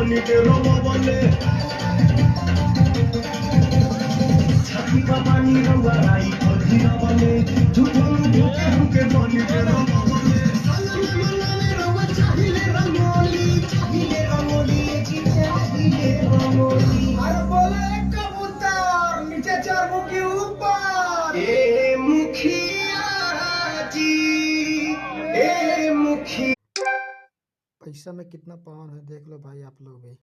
बनी के रोबो बोले छाती का पानी रंगा राई खोजी ना बोले झूठों के बनी के रोबो बोले पैसा में कितना पावन है देख लो भाई आप लोग भी।